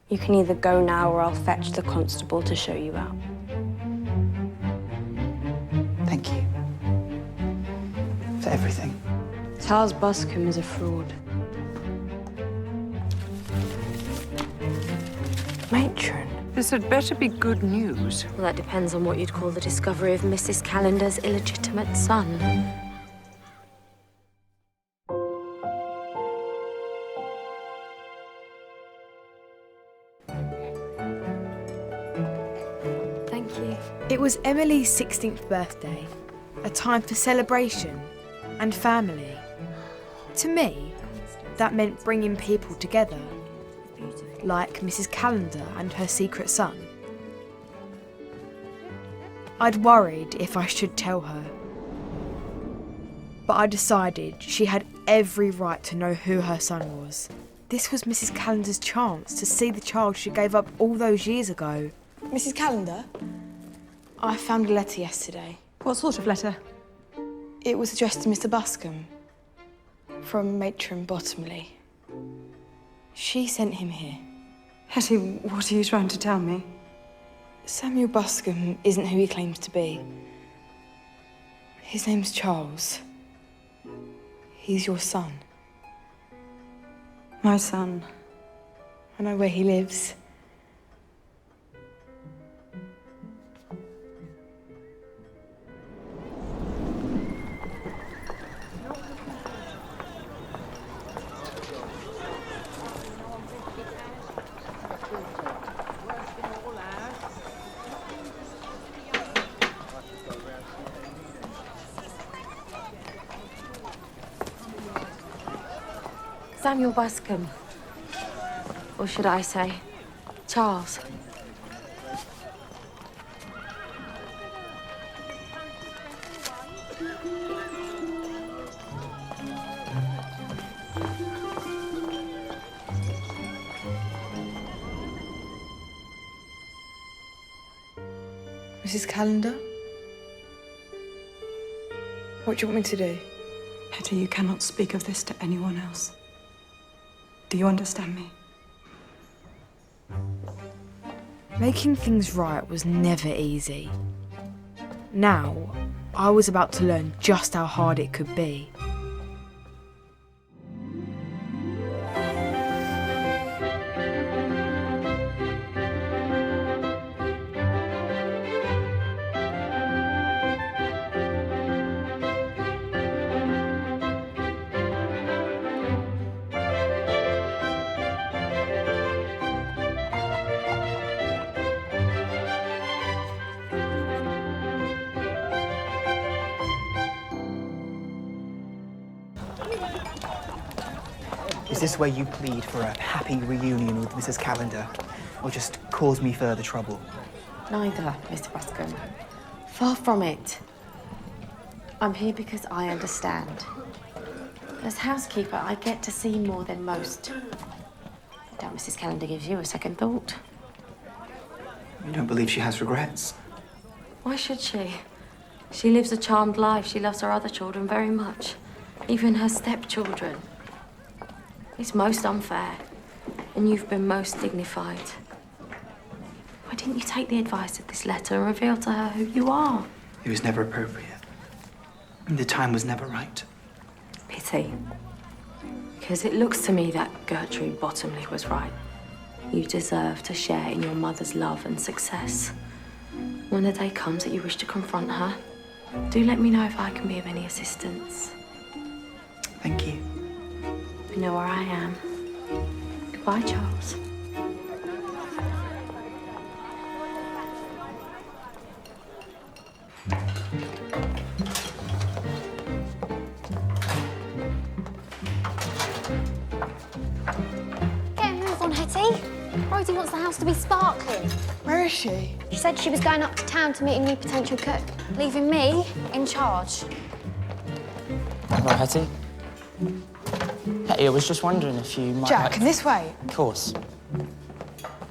You can either go now or I'll fetch the constable to show you out. Thank you. For everything. Charles Buscombe is a fraud. Matron. This had better be good news. Well, that depends on what you'd call the discovery of Mrs. Calendar's illegitimate son. Thank you. It was Emily's 16th birthday, a time for celebration and family. To me, that meant bringing people together, like Mrs. Calendar and her secret son. I'd worried if I should tell her, but I decided she had every right to know who her son was. This was Mrs. Calendar's chance to see the child she gave up all those years ago. Mrs. Calendar, I found a letter yesterday. What sort of letter? It was addressed to Mr. Buscombe from Matron Bottomley. She sent him here. Hetty, what are you trying to tell me? Samuel Buscombe isn't who he claims to be. His name's Charles. He's your son. My son. I know where he lives. Samuel Buscombe. Or should I say, Charles. Mrs. Calendar? What do you want me to do? Hetty, you cannot speak of this to anyone else. Do you understand me? Making things right was never easy. Now, I was about to learn just how hard it could be. Is this where you plead for a happy reunion with Mrs. Calendar, or just cause me further trouble? Neither, Mr. Buscombe. Far from it. I'm here because I understand. As housekeeper, I get to see more than most. I doubt Mrs. Calendar gives you a second thought. You don't believe she has regrets? Why should she? She lives a charmed life. She loves her other children very much. Even her stepchildren. It's most unfair, and you've been most dignified. Why didn't you take the advice of this letter and reveal to her who you are? It was never appropriate. The time was never right. Pity. Because it looks to me that Gertrude Bottomley was right. You deserve to share in your mother's love and success. When the day comes that you wish to confront her, do let me know if I can be of any assistance. Thank you. You know where I am. Goodbye, Charles. Get a move on, Hetty. Rosie wants the house to be sparkling. Where is she? She said she was going up to town to meet a new potential cook, leaving me in charge. Hello, Hetty. Hetty, I was just wondering if you might Jack, like... this way. Of course.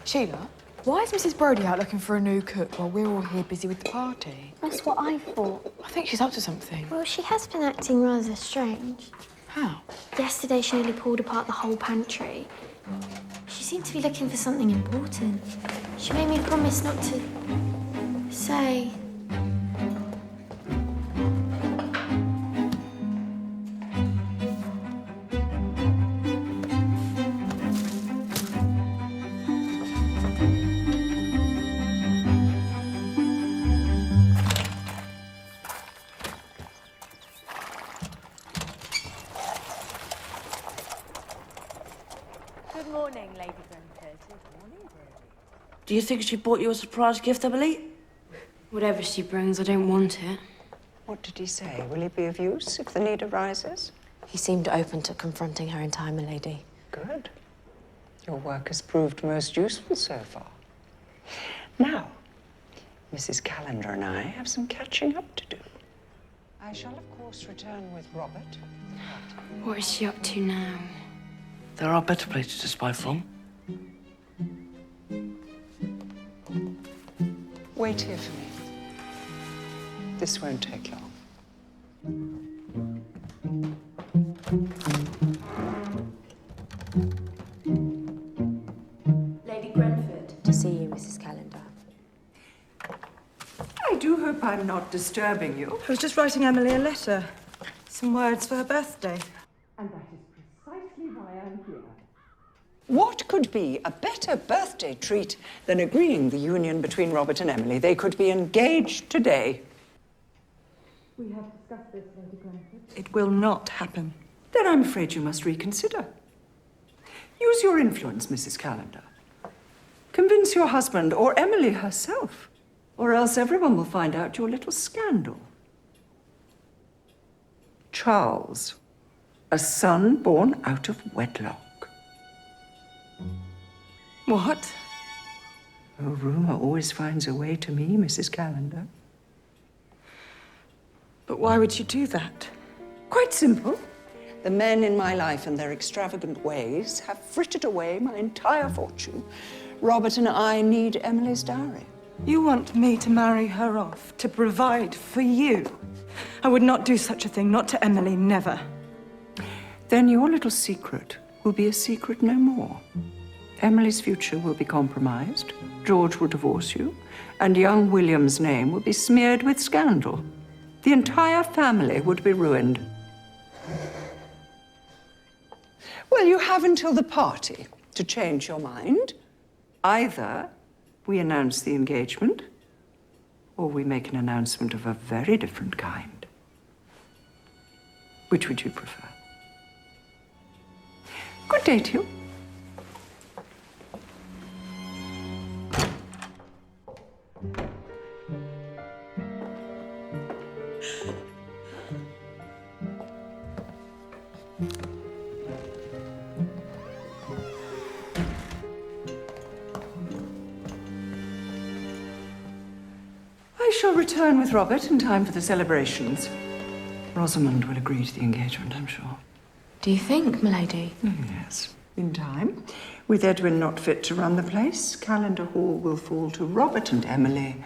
Sheila, why is Mrs. Brodie out looking for a new cook while we're all here busy with the party? That's what I thought. I think she's up to something. Well, she has been acting rather strange. How? Yesterday, she nearly pulled apart the whole pantry. She seemed to be looking for something important. She made me promise not to say. Good morning, Lady Granford. Good morning, Brody. Do you think she bought you a surprise gift, Emily? Whatever she brings, I don't want it. What did he say? Will he be of use if the need arises? He seemed open to confronting her in time, milady. Good. Your work has proved most useful so far. Now, Mrs. Callender and I have some catching up to do. I shall, of course, return with Robert. What is she up to now? There are better places to spy from. Wait here for me. This won't take long. Lady Grenford. To see you, Mrs. Callender. I do hope I'm not disturbing you. I was just writing Emily a letter. Some words for her birthday. And that is precisely why I'm here. What could be a better birthday treat than agreeing the union between Robert and Emily? They could be engaged today. We have discussed this, Lady Granford. It will not happen. Then I'm afraid you must reconsider. Use your influence, Mrs. Callender. Convince your husband or Emily herself, or else everyone will find out your little scandal. Charles, a son born out of wedlock. What? A rumour always finds a way to me, Mrs. Callender. But why would you do that? Quite simple. The men in my life and their extravagant ways have frittered away my entire fortune. Robert and I need Emily's dowry. You want me to marry her off, to provide for you? I would not do such a thing, not to Emily, never. Then your little secret will be a secret no more. Emily's future will be compromised, George will divorce you, and young William's name will be smeared with scandal. The entire family would be ruined. Well, you have until the party to change your mind. Either we announce the engagement, or we make an announcement of a very different kind. Which would you prefer? Good day to you. I shall return with Robert in time for the celebrations. Rosamond will agree to the engagement, I'm sure. Do you think, milady? Yes, in time. With Edwin not fit to run the place, Callender Hall will fall to Robert and Emily,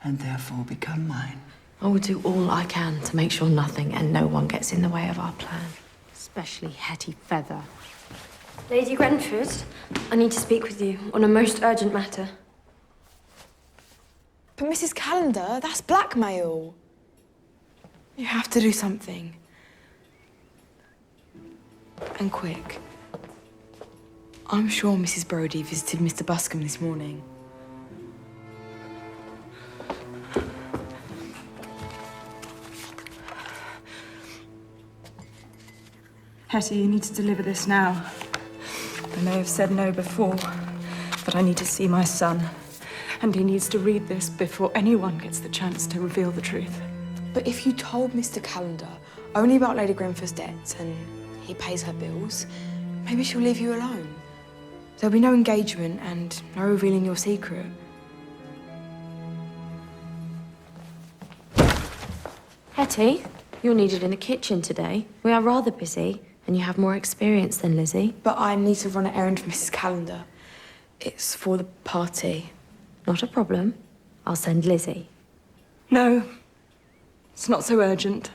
and therefore become mine. I will do all I can to make sure nothing and no one gets in the way of our plan. Especially Hetty Feather. Lady Grenford, I need to speak with you on a most urgent matter. But Mrs. Callender, that's blackmail. You have to do something. And quick. I'm sure Mrs. Brodie visited Mr. Buscombe this morning. Hetty, you need to deliver this now. I may have said no before, but I need to see my son. And he needs to read this before anyone gets the chance to reveal the truth. But if you told Mr. Callender only about Lady Grenford's debts and he pays her bills, maybe she'll leave you alone. There'll be no engagement and no revealing your secret. Hetty, you're needed in the kitchen today. We are rather busy, and you have more experience than Lizzie. But I need to run an errand for Mrs. Callender. It's for the party. Not a problem. I'll send Lizzie. No, it's not so urgent.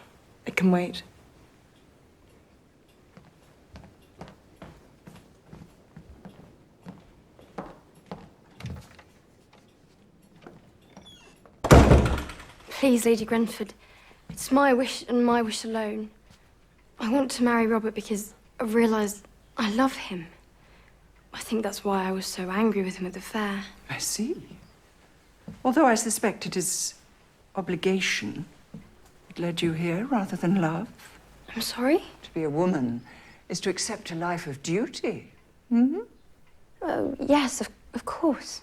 It can wait. Please, Lady Grenford, it's my wish and my wish alone. I want to marry Robert because I've realised I love him. I think that's why I was so angry with him at the fair. I see. Although I suspect it is obligation that led you here rather than love. I'm sorry? To be a woman is to accept a life of duty. Hmm? Yes, of course.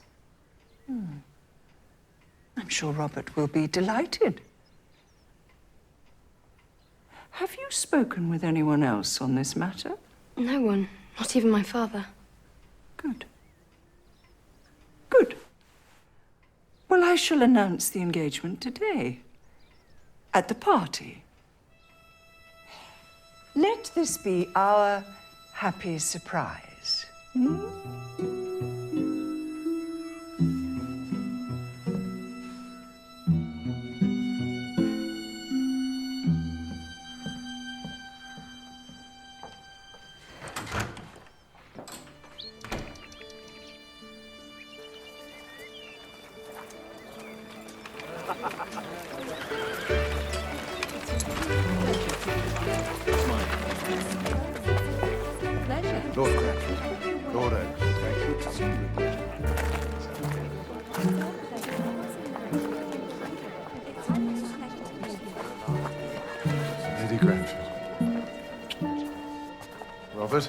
I'm sure Robert will be delighted. Have you spoken with anyone else on this matter? No one, not even my father. Good. Good. Well, I shall announce the engagement today. At the party. Let this be our happy surprise. Lord Grenford, Lord Oak, thank you to see you again. Lady Grenford. Robert,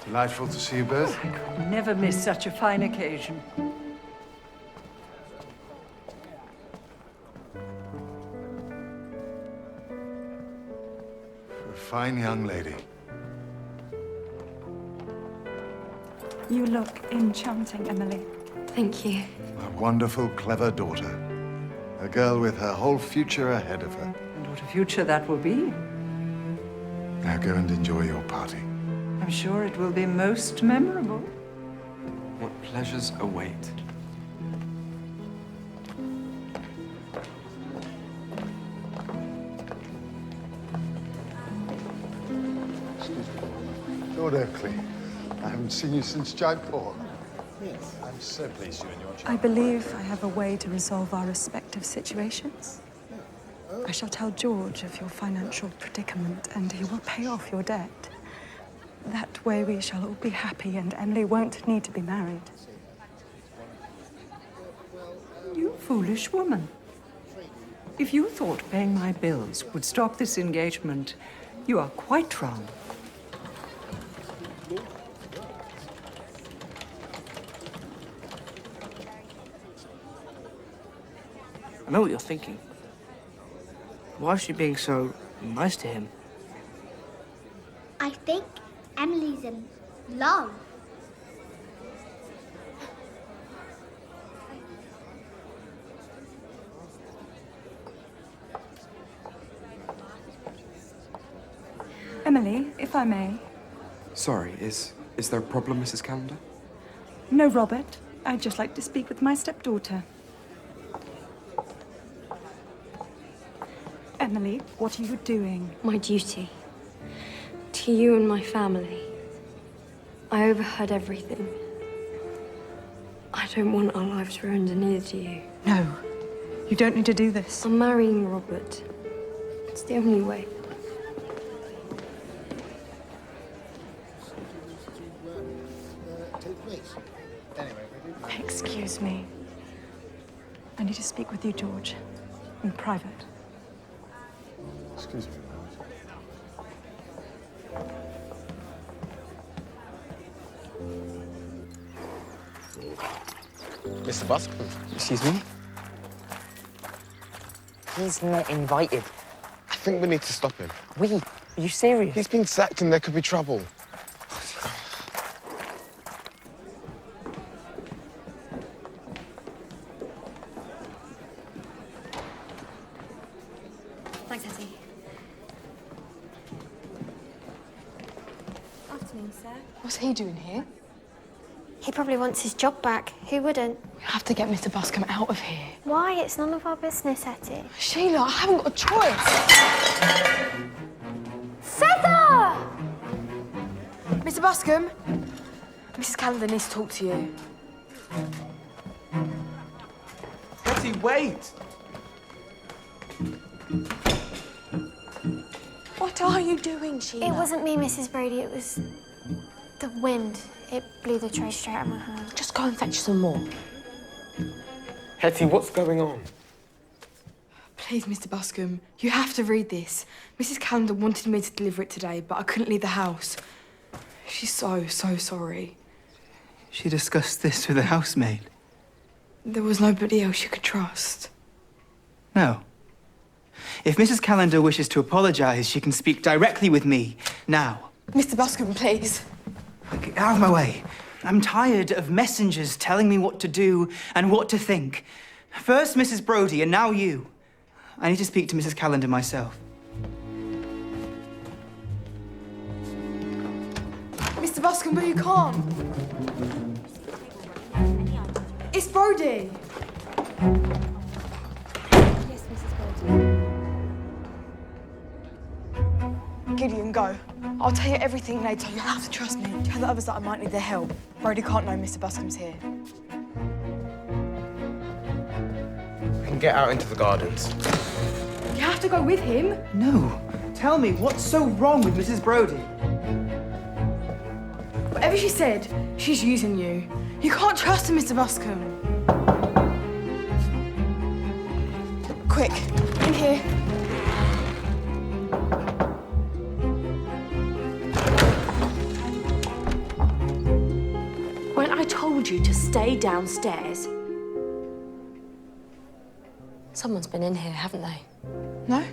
delightful to see you both. I could never miss such a fine occasion. A fine young lady. You look enchanting, Emily. Thank you. A wonderful, clever daughter. A girl with her whole future ahead of her. And what a future that will be. Now go and enjoy your party. I'm sure it will be most memorable. What pleasures await. Lord Oakley, I haven't seen you since Jaipur. Yes. I'm so pleased you and your child. I believe I have a way to resolve our respective situations. I shall tell George of your financial predicament, and he will pay off your debt. That way we shall all be happy, and Emily won't need to be married. You foolish woman. If you thought paying my bills would stop this engagement, you are quite wrong. I know what you're thinking. Why is she being so nice to him? I think Emily's in love. Emily, if I may. Sorry, is there a problem, Mrs. Calendar? No, Robert. I'd just like to speak with my stepdaughter. Emily, what are you doing? My duty. To you and my family. I overheard everything. I don't want our lives ruined, and neither do you. No, you don't need to do this. I'm marrying Robert. It's the only way. Excuse me. I need to speak with you, George, in private. Excuse me, Mr. Buscombe. Excuse me? He's not invited. I think we need to stop him. We? Are you serious? He's been sacked and there could be trouble. Thanks, Hetty. Afternoon, sir. What's he doing here? He probably wants his job back. Who wouldn't? We have to get Mr. Buscombe out of here. Why? It's none of our business, Hetty. Sheila, I haven't got a choice. Feather! Mr. Buscombe, Mrs. Calendar needs to talk to you. Hetty, wait! What are you doing, Sheila? It wasn't me, Mrs. Brady. It was the wind. It blew the tray straight out of my hand. Just go and fetch some more. Hetty, what's going on? Please, Mr. Buscombe, you have to read this. Mrs. Calendar wanted me to deliver it today, but I couldn't leave the house. She's so sorry. She discussed this with the housemaid. There was nobody else you could trust. No. If Mrs. Calendar wishes to apologise, she can speak directly with me, now. Mr. Buscombe, please. Get out of my way. I'm tired of messengers telling me what to do and what to think. First Mrs. Brodie, and now you. I need to speak to Mrs. Calendar myself. Mr. Buscombe, but you can't. It's Brodie. Yes, Mrs. Brady. Gideon, go. I'll tell you everything later. You'll have to trust me. Tell the others that I might need their help. Brodie can't know Mr. Buscombe's here. We can get out into the gardens. You have to go with him. No. Tell me, what's so wrong with Mrs. Brodie? Whatever she said, she's using you. You can't trust her, Mr. Buscombe. Quick, in here. When I told you to stay downstairs... Someone's been in here, haven't they? No,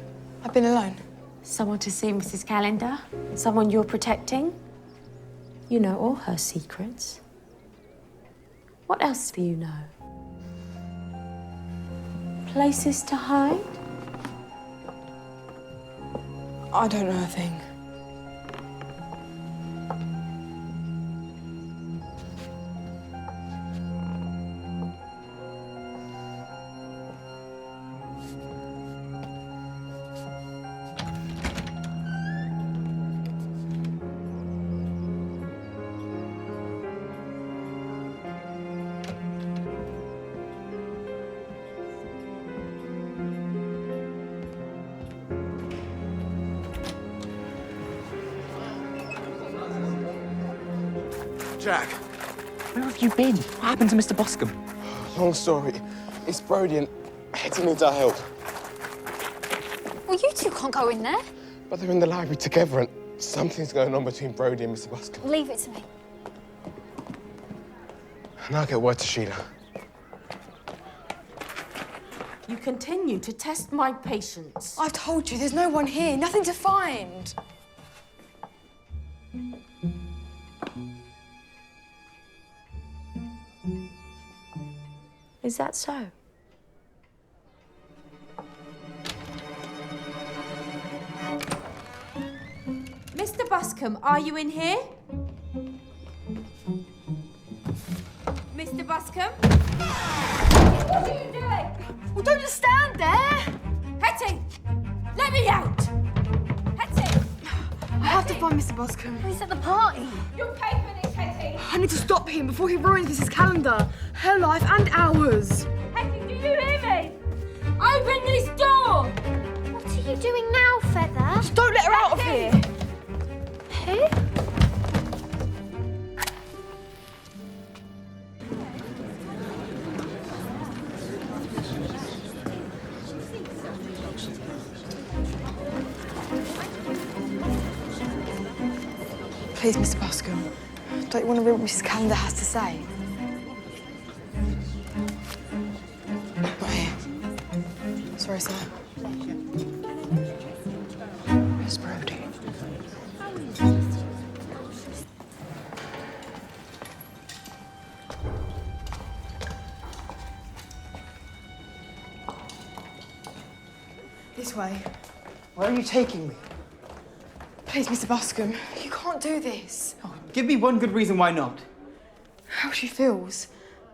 I've been alone. Someone to see Mrs. Calendar? Someone you're protecting? You know all her secrets. What else do you know? Places to hide? I don't know a thing. Jack, Where have you been? What happened to Mr. Buscombe? long story. It's Brodie and Hetty needs our help. Well, you two can't go in there. But they're in the library together and something's going on between Brodie and Mr. Buscombe. Leave it to me. And I'll get word to Sheila. You continue to test my patience. I told you, there's no one here. Nothing to find. Is that so? Mr. Buscombe, are you in here? Mr. Buscombe? What are you doing? Well, don't just stand there. Hetty! Let me out! Hetty! I have to find Mr. Buscombe. He's at the party. You pay for this, Hetty! I need to stop him before he ruins Mrs. Calendar, her life and ours. Hetty, do you hear me? Open this door! What are you doing now, Feather? Just don't let her out of here. Who? Please, Mr. Buscombe, don't you want to read what Mrs. Calendar has to say? Not here. Sorry, sir. Miss Brodie. This way. Where are you taking me? Please, Mr. Buscombe, you can't do this. Oh, give me one good reason why not. How she feels.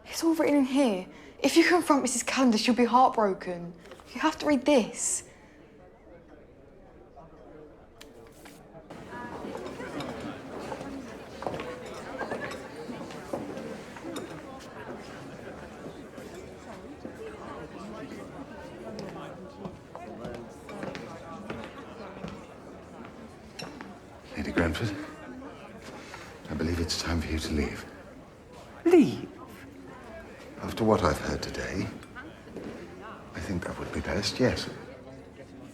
It's all written in here. If you confront Mrs. Calendar, she'll be heartbroken. You have to read this. Grenford. I believe it's time for you to leave. Leave? After what I've heard today, I think that would be best, yes.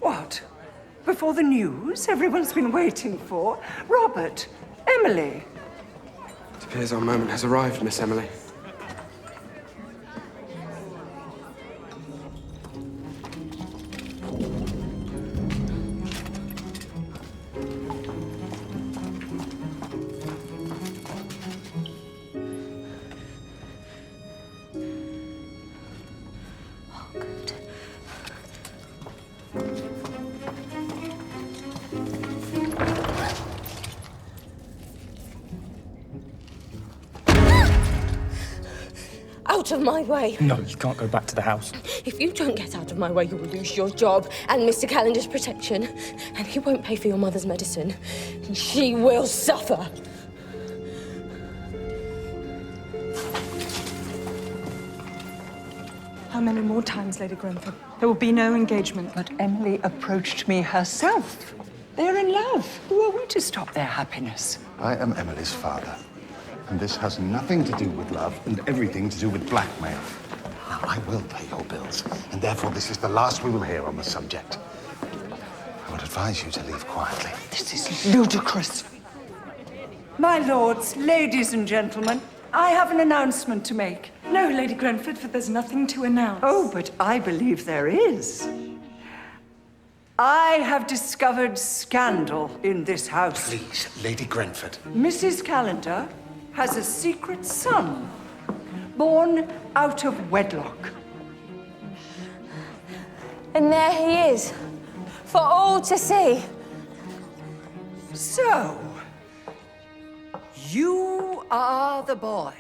What? Before the news everyone's been waiting for? Robert, Emily. It appears our moment has arrived, Miss Emily. Out of my way. No, you can't go back to the house. If you don't get out of my way, you'll lose your job and Mr. Calendar's protection. And he won't pay for your mother's medicine. And she will suffer. How many more times, Lady Grenford? There will be no engagement. But Emily approached me herself. They're in love. Who are we to stop their happiness? I am Emily's father, and this has nothing to do with love and everything to do with blackmail. Now, I will pay your bills, and therefore this is the last we will hear on the subject. I would advise you to leave quietly. This is ludicrous. My lords, ladies and gentlemen, I have an announcement to make. No, Lady Grenford, for there's nothing to announce. Oh, but I believe there is. I have discovered scandal in this house. Please, Lady Grenford. Mrs. Calendar has a secret son, born out of wedlock. And there he is, for all to see. So, you are the boy.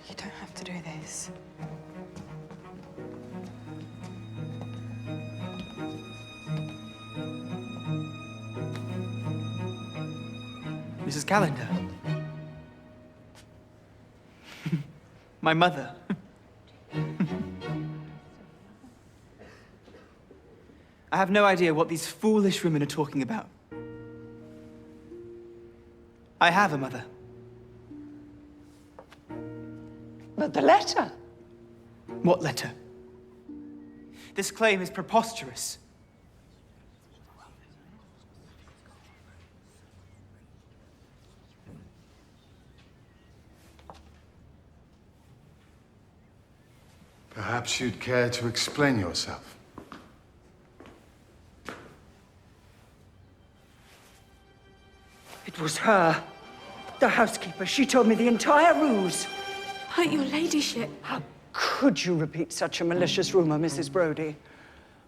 You don't have to do this. Mrs. Calendar. My mother. I have no idea what these foolish women are talking about. I have a mother. But the letter? What letter? This claim is preposterous. Perhaps you'd care to explain yourself. It was her, the housekeeper. She told me the entire ruse. But your ladyship. How could you repeat such a malicious rumor, Mrs. Brodie?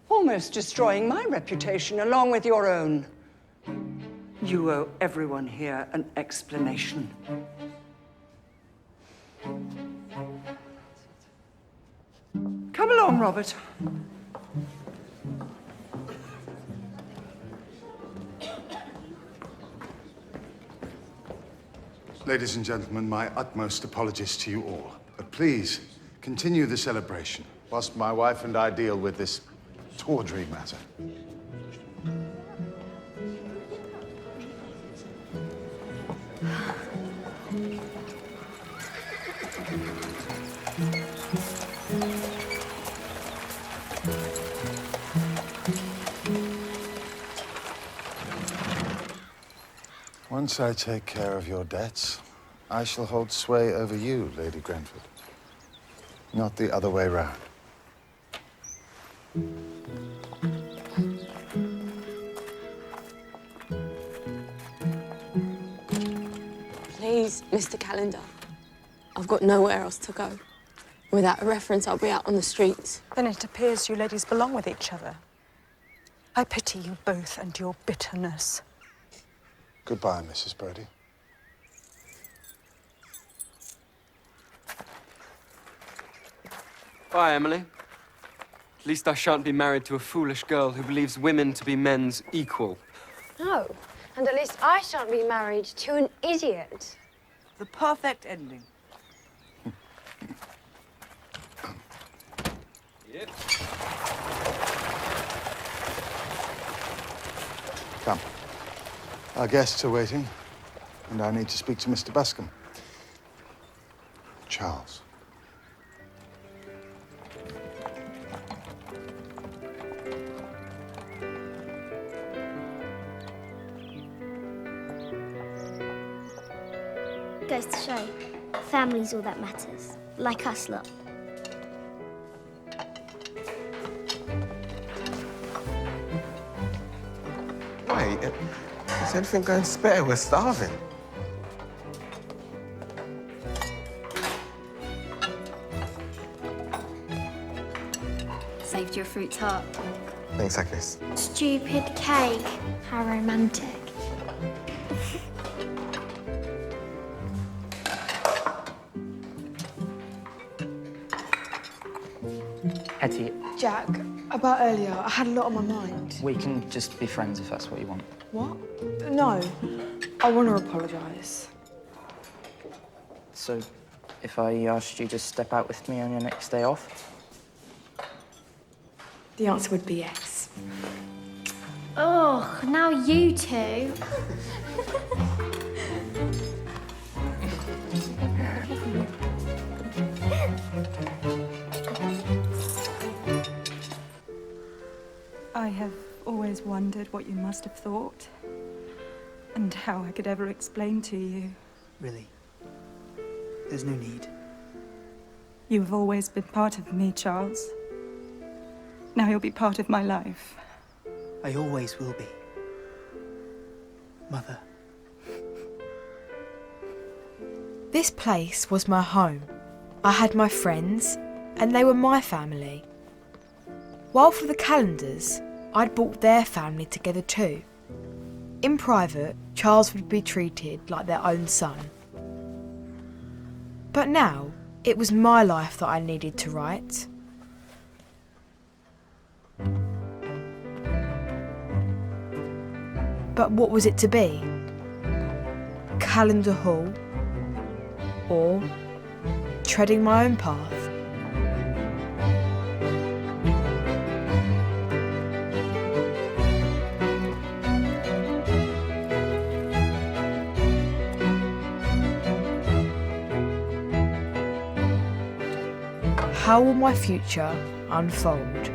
Almost destroying my reputation along with your own. You owe everyone here an explanation. Come along, Robert. Ladies and gentlemen, my utmost apologies to you all. But please, continue the celebration whilst my wife and I deal with this tawdry matter. Once I take care of your debts, I shall hold sway over you, Lady Grenford. Not the other way round. Please, Mr. Calendar. I've got nowhere else to go. Without a reference, I'll be out on the streets. Then it appears you ladies belong with each other. I pity you both and your bitterness. Goodbye, Mrs. Brodie. Bye, Emily. At least I shan't be married to a foolish girl who believes women to be men's equal. No, and at least I shan't be married to an idiot. The perfect ending. Yep. Come. Our guests are waiting, and I need to speak to Mr. Bascom. Charles. Goes to show, family's all that matters. Like us lot. Wait, is everything going spare? We're starving. Saved your fruit's heart. Thanks, Agnes. Stupid cake. How romantic. Hetty, Jack, about earlier, I had a lot on my mind. we can just be friends if that's what you want. What? No. I want to apologise. So, if I asked you to step out with me on your next day off? The answer would be yes. Oh, now you two. I have always wondered what you must have thought, and how I could ever explain to you. Really? There's no need. You have always been part of me, Charles. Now you'll be part of my life. I always will be. Mother. This place was my home. I had my friends, and they were my family. While for the calendars, I'd brought their family together too. In private, Charles would be treated like their own son. But now, it was my life that I needed to write. But what was it to be? Calendar Hall? Or treading my own path? How will my future unfold?